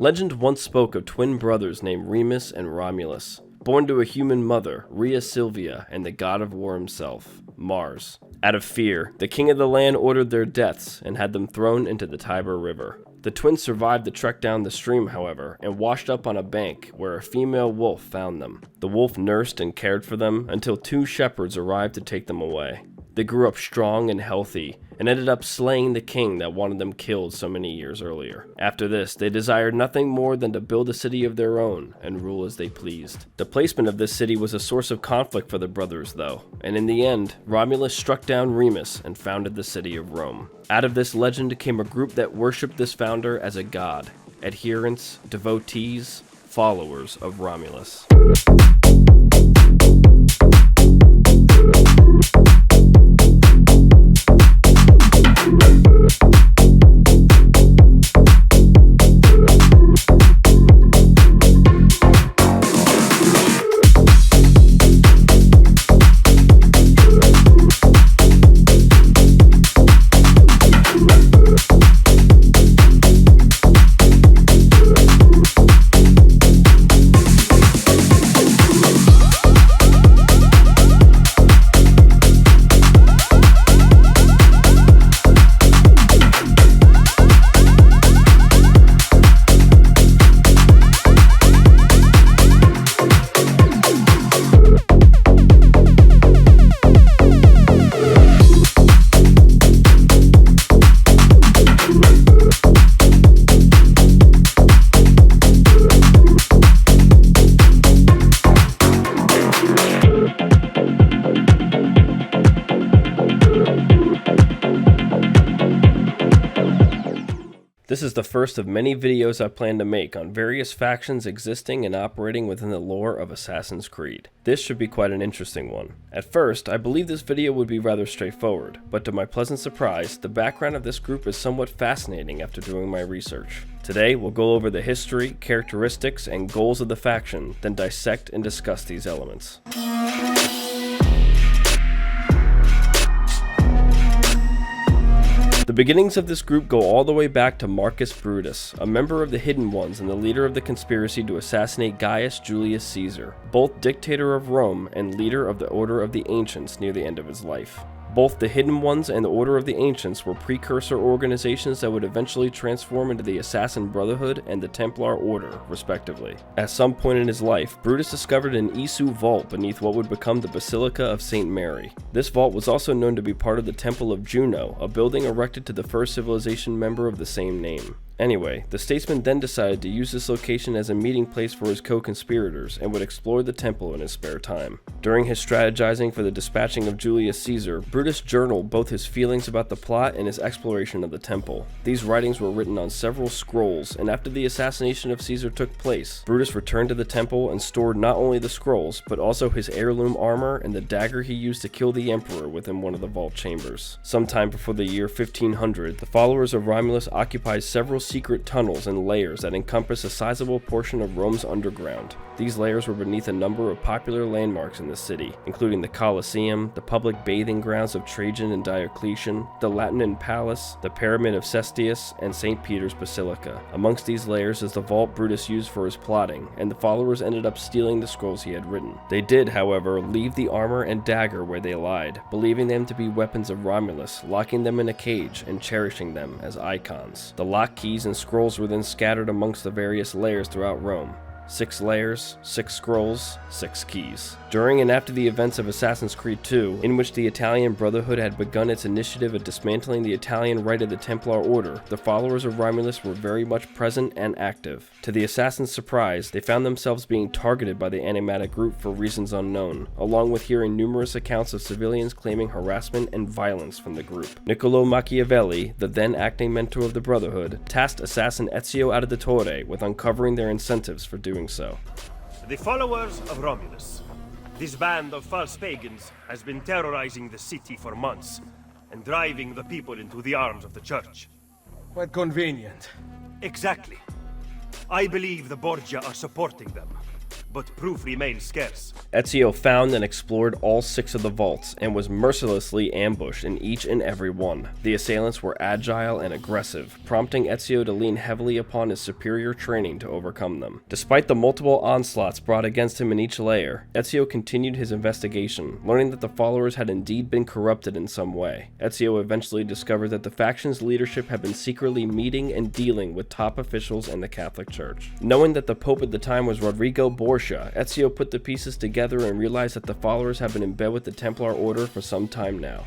Legend once spoke of twin brothers named Remus and Romulus, born to a human mother, Rhea Silvia, and the god of war himself, Mars. Out of fear, the king of the land ordered their deaths and had them thrown into the Tiber River. The twins survived the trek down the stream, however, and washed up on a bank where a female wolf found them. The wolf nursed and cared for them until two shepherds arrived to take them away. They grew up strong and healthy, and ended up slaying the king that wanted them killed so many years earlier. After this, they desired nothing more than to build a city of their own and rule as they pleased. The placement of this city was a source of conflict for the brothers, though, and in the end, Romulus struck down Remus and founded the city of Rome. Out of this legend came a group that worshipped this founder as a god, adherents, devotees, followers of Romulus. This is the first of many videos I plan to make on various factions existing and operating within the lore of Assassin's Creed. This should be quite an interesting one. At first, I believed this video would be rather straightforward, but to my pleasant surprise, the background of this group is somewhat fascinating after doing my research. Today, we'll go over the history, characteristics, and goals of the faction, then dissect and discuss these elements. The beginnings of this group go all the way back to Marcus Brutus, a member of the Hidden Ones and the leader of the conspiracy to assassinate Gaius Julius Caesar, both dictator of Rome and leader of the Order of the Ancients near the end of his life. Both the Hidden Ones and the Order of the Ancients were precursor organizations that would eventually transform into the Assassin Brotherhood and the Templar Order, respectively. At some point in his life, Brutus discovered an Isu vault beneath what would become the Basilica of St. Mary. This vault was also known to be part of the Temple of Juno, a building erected to the first civilization member of the same name. Anyway, the statesman then decided to use this location as a meeting place for his co-conspirators and would explore the temple in his spare time. During his strategizing for the dispatching of Julius Caesar, Brutus journaled both his feelings about the plot and his exploration of the temple. These writings were written on several scrolls, and after the assassination of Caesar took place, Brutus returned to the temple and stored not only the scrolls, but also his heirloom armor and the dagger he used to kill the emperor within one of the vault chambers. Sometime before the year 1500, the followers of Romulus occupied several secret tunnels and layers that encompass a sizable portion of Rome's underground. These layers were beneath a number of popular landmarks in the city, including the Colosseum, the public bathing grounds of Trajan and Diocletian, the Lateran Palace, the Pyramid of Cestius, and St. Peter's Basilica. Amongst these layers is the vault Brutus used for his plotting, and the followers ended up stealing the scrolls he had written. They did, however, leave the armor and dagger where they lied, believing them to be weapons of Romulus, locking them in a cage and cherishing them as icons. The lock keys and scrolls were then scattered amongst the various layers throughout Rome. 6 layers, 6 scrolls, 6 keys. During and after the events of Assassin's Creed 2, in which the Italian Brotherhood had begun its initiative of dismantling the Italian Rite of the Templar Order, the followers of Romulus were very much present and active. To the assassins' surprise, they found themselves being targeted by the enigmatic group for reasons unknown, along with hearing numerous accounts of civilians claiming harassment and violence from the group. Niccolò Machiavelli, the then acting mentor of the Brotherhood, tasked assassin Ezio Auditore with uncovering their incentives for doing so. The followers of Romulus. This band of false pagans has been terrorizing the city for months and driving the people into the arms of the church. Quite convenient. Exactly. I believe the Borgia are supporting them. but proof remains scarce. Ezio found and explored all 6 of the vaults and was mercilessly ambushed in each and every one. The assailants were agile and aggressive, prompting Ezio to lean heavily upon his superior training to overcome them. Despite the multiple onslaughts brought against him in each layer, Ezio continued his investigation, learning that the followers had indeed been corrupted in some way. Ezio eventually discovered that the faction's leadership had been secretly meeting and dealing with top officials in the Catholic Church. Knowing that the Pope at the time was Rodrigo Borgia, Ezio put the pieces together and realized that the followers have been in bed with the Templar Order for some time now.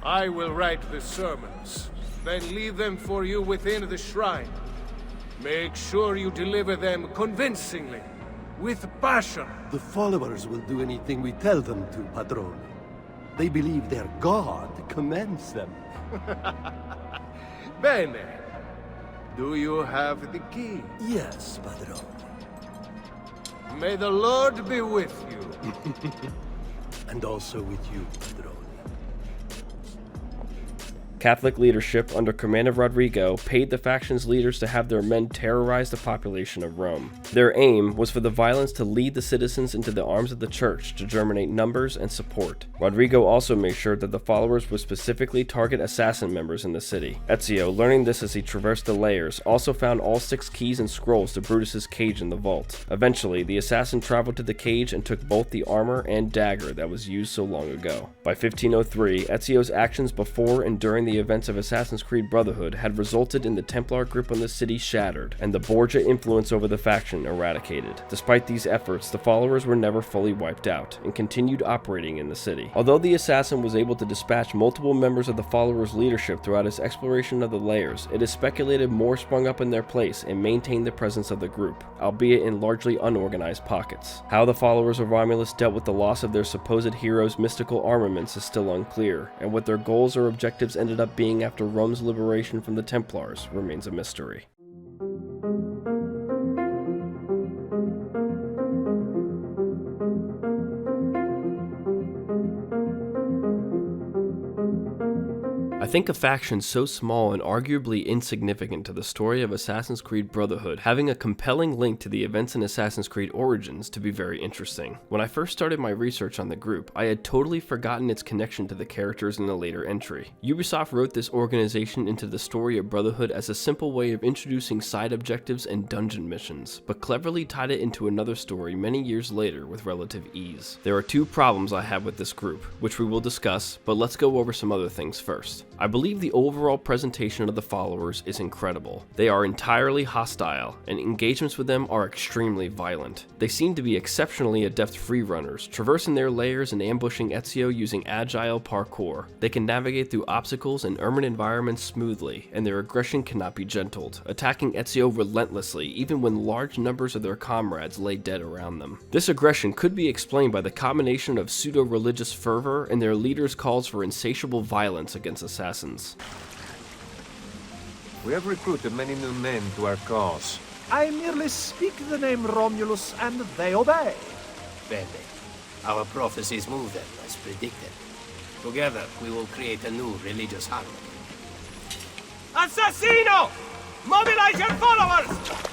I will write the sermons, then leave them for you within the shrine. Make sure you deliver them convincingly, with passion. The followers will do anything we tell them to, Padrone. They believe their god commands them. Bene. Do you have the key? Yes, Padrone. May the Lord be with you. And also with you, Padrone. Catholic leadership, under command of Rodrigo, paid the faction's leaders to have their men terrorize the population of Rome. Their aim was for the violence to lead the citizens into the arms of the church to germinate numbers and support. Rodrigo also made sure that the followers would specifically target assassin members in the city. Ezio, learning this as he traversed the layers, also found all 6 keys and scrolls to Brutus's cage in the vault. Eventually, the assassin traveled to the cage and took both the armor and dagger that was used so long ago. By 1503, Ezio's actions before and during the events of Assassin's Creed Brotherhood had resulted in the Templar grip on the city shattered, and the Borgia influence over the faction eradicated. Despite these efforts, the followers were never fully wiped out, and continued operating in the city. Although the assassin was able to dispatch multiple members of the followers' leadership throughout his exploration of the layers, it is speculated more sprung up in their place and maintained the presence of the group, albeit in largely unorganized pockets. How the followers of Romulus dealt with the loss of their supposed hero's mystical armaments is still unclear, and what their goals or objectives ended up being after Rome's liberation from the Templars remains a mystery. I think a faction so small and arguably insignificant to the story of Assassin's Creed Brotherhood having a compelling link to the events in Assassin's Creed Origins to be very interesting. When I first started my research on the group, I had totally forgotten its connection to the characters in the later entry. Ubisoft wrote this organization into the story of Brotherhood as a simple way of introducing side objectives and dungeon missions, but cleverly tied it into another story many years later with relative ease. There are 2 problems I have with this group, which we will discuss, but let's go over some other things first. I believe the overall presentation of the followers is incredible. They are entirely hostile, and engagements with them are extremely violent. They seem to be exceptionally adept freerunners, traversing their layers and ambushing Ezio using agile parkour. They can navigate through obstacles and urban environments smoothly, and their aggression cannot be gentled, attacking Ezio relentlessly even when large numbers of their comrades lay dead around them. This aggression could be explained by the combination of pseudo-religious fervor and their leaders' calls for insatiable violence against assassins. We have recruited many new men to our cause. I merely speak the name Romulus and they obey. Bene. Our prophecies move them as predicted. Together, we will create a new religious harmony. Assassino! Mobilize your followers!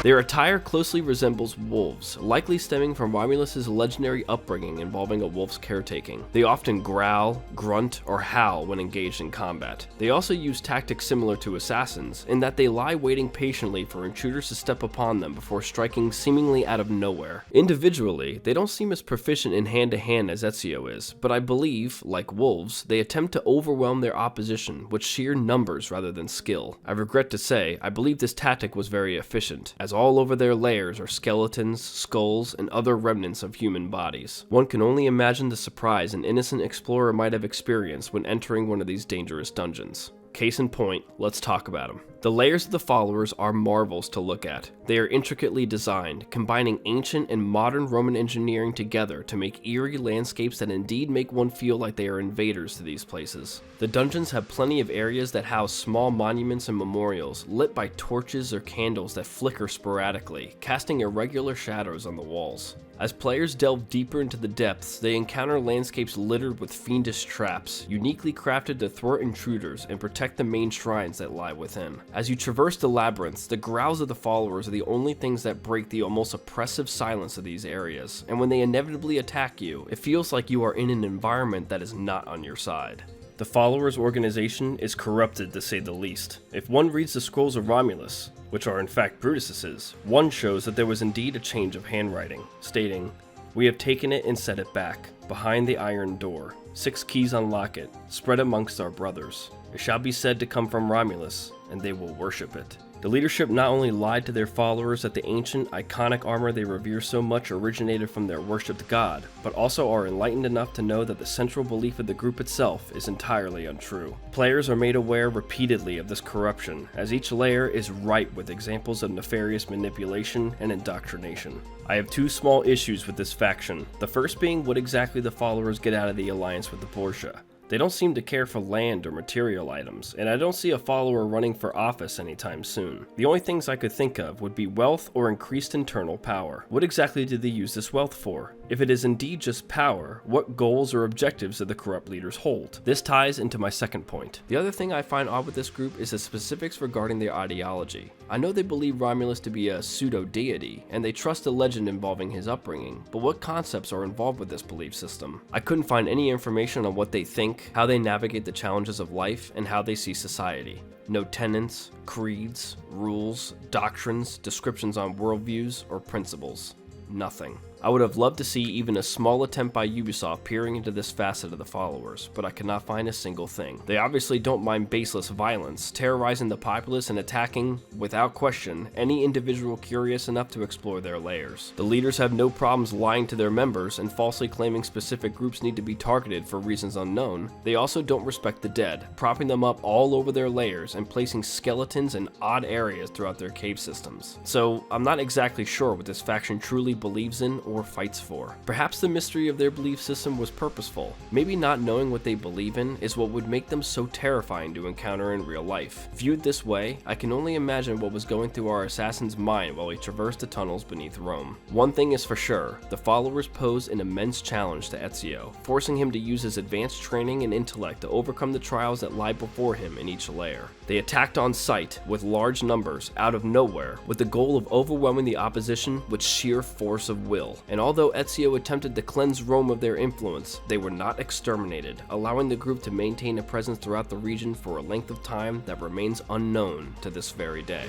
Their attire closely resembles wolves, likely stemming from Romulus's legendary upbringing involving a wolf's caretaking. They often growl, grunt, or howl when engaged in combat. They also use tactics similar to assassins, in that they lie waiting patiently for intruders to step upon them before striking seemingly out of nowhere. Individually, they don't seem as proficient in hand-to-hand as Ezio is, but I believe, like wolves, they attempt to overwhelm their opposition with sheer numbers rather than skill. I regret to say, I believe this tactic was very efficient, as all over their layers are skeletons, skulls, and other remnants of human bodies. One can only imagine the surprise an innocent explorer might have experienced when entering one of these dangerous dungeons. Case in point, let's talk about them. The layers of the followers are marvels to look at. They are intricately designed, combining ancient and modern Roman engineering together to make eerie landscapes that indeed make one feel like they are invaders to these places. The dungeons have plenty of areas that house small monuments and memorials, lit by torches or candles that flicker sporadically, casting irregular shadows on the walls. As players delve deeper into the depths, they encounter landscapes littered with fiendish traps, uniquely crafted to thwart intruders and protect the main shrines that lie within. As you traverse the labyrinths, the growls of the followers are the only things that break the almost oppressive silence of these areas, and when they inevitably attack you, it feels like you are in an environment that is not on your side. The followers' organization is corrupted to say the least. If one reads the scrolls of Romulus, which are in fact Brutus's, one shows that there was indeed a change of handwriting, stating, "We have taken it and set it back, behind the iron door. 6 keys unlock it, spread amongst our brothers. It shall be said to come from Romulus, and they will worship it." The leadership not only lied to their followers that the ancient, iconic armor they revere so much originated from their worshipped god, but also are enlightened enough to know that the central belief of the group itself is entirely untrue. Players are made aware repeatedly of this corruption, as each layer is ripe with examples of nefarious manipulation and indoctrination. I have 2 small issues with this faction, the first being what exactly the followers get out of the alliance with the Portia. They don't seem to care for land or material items, and I don't see a follower running for office anytime soon. The only things I could think of would be wealth or increased internal power. What exactly do they use this wealth for? If it is indeed just power, what goals or objectives do the corrupt leaders hold? This ties into my second point. The other thing I find odd with this group is the specifics regarding their ideology. I know they believe Romulus to be a pseudo-deity, and they trust the legend involving his upbringing, but what concepts are involved with this belief system? I couldn't find any information on what they think, how they navigate the challenges of life, and how they see society. No tenets, creeds, rules, doctrines, descriptions on worldviews, or principles. Nothing. I would have loved to see even a small attempt by Ubisoft peering into this facet of the followers, but I could not find a single thing. They obviously don't mind baseless violence, terrorizing the populace and attacking, without question, any individual curious enough to explore their lairs. The leaders have no problems lying to their members and falsely claiming specific groups need to be targeted for reasons unknown. They also don't respect the dead, propping them up all over their lairs and placing skeletons in odd areas throughout their cave systems. So I'm not exactly sure what this faction truly believes in or fights for. Perhaps the mystery of their belief system was purposeful. Maybe not knowing what they believe in is what would make them so terrifying to encounter in real life. Viewed this way, I can only imagine what was going through our assassin's mind while he traversed the tunnels beneath Rome. One thing is for sure, the followers pose an immense challenge to Ezio, forcing him to use his advanced training and intellect to overcome the trials that lie before him in each lair. They attacked on sight, with large numbers, out of nowhere, with the goal of overwhelming the opposition with sheer force of will. And although Ezio attempted to cleanse Rome of their influence, they were not exterminated, allowing the group to maintain a presence throughout the region for a length of time that remains unknown to this very day.